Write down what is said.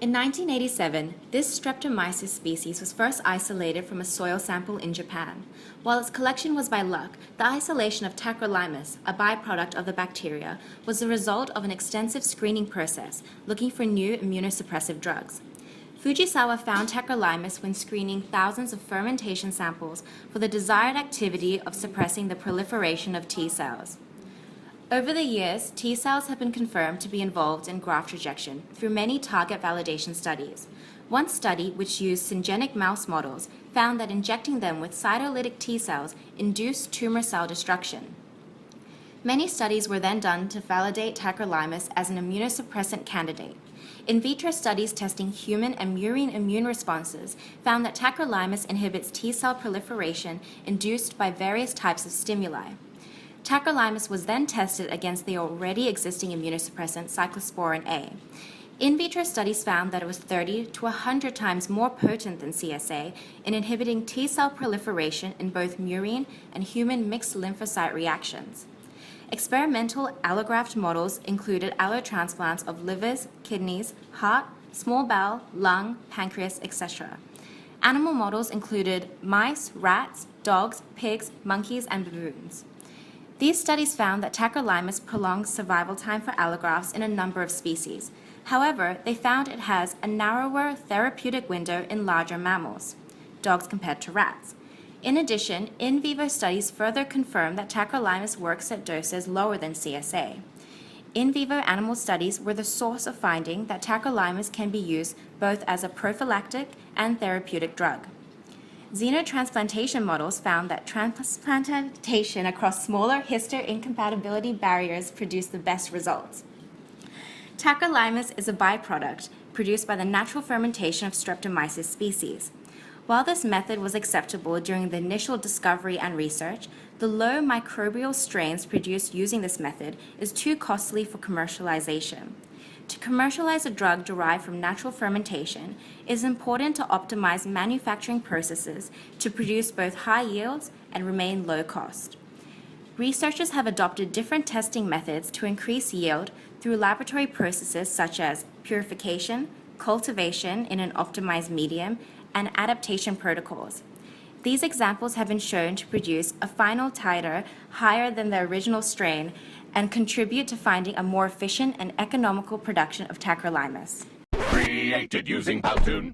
In 1987, this Streptomyces species was first isolated from a soil sample in Japan. While its collection was by luck, the isolation of Tacrolimus, a byproduct of the bacteria, was the result of an extensive screening process looking for new immunosuppressive drugs. Fujisawa found Tacrolimus when screening thousands of fermentation samples for the desired activity of suppressing the proliferation of T cells. Over the years, T cells have been confirmed to be involved in graft rejection through many target validation studies. One study, which used syngeneic mouse models, found that injecting them with cytolytic T cells induced tumor cell destruction. Many studies were then done to validate tacrolimus as an immunosuppressant candidate. In vitro studies testing human and murine immune responses found that tacrolimus inhibits T cell proliferation induced by various types of stimuli. Tacrolimus was then tested against the already existing immunosuppressant cyclosporin A. In vitro studies found that it was 30 to 100 times more potent than CSA in inhibiting T cell proliferation in both murine and human mixed lymphocyte reactions. Experimental allograft models included allotransplants of livers, kidneys, heart, small bowel, lung, pancreas, etc. Animal models included mice, rats, dogs, pigs, monkeys, and baboons. These studies found that tacrolimus prolongs survival time for allografts in a number of species. However, they found it has a narrower therapeutic window in larger mammals, dogs compared to rats. In addition, in vivo studies further confirm that tacrolimus works at doses lower than CSA. In vivo animal studies were the source of finding that tacrolimus can be used both as a prophylactic and therapeutic drug. Xenotransplantation models found that transplantation across smaller histoincompatibility barriers produced the best results. Tacrolimus is a byproduct produced by the natural fermentation of Streptomyces species. While this method was acceptable during the initial discovery and research, the low microbial strains produced using this method is too costly for commercialization. To commercialize a drug derived from natural fermentation, it is important to optimize manufacturing processes to produce both high yields and remain low cost. Researchers have adopted different testing methods to increase yield through laboratory processes such as purification, cultivation in an optimized medium, and adaptation protocols. These examples have been shown to produce a final titer higher than the original strain and contribute to finding a more efficient and economical production of tacrolimus. Created using Powtoon.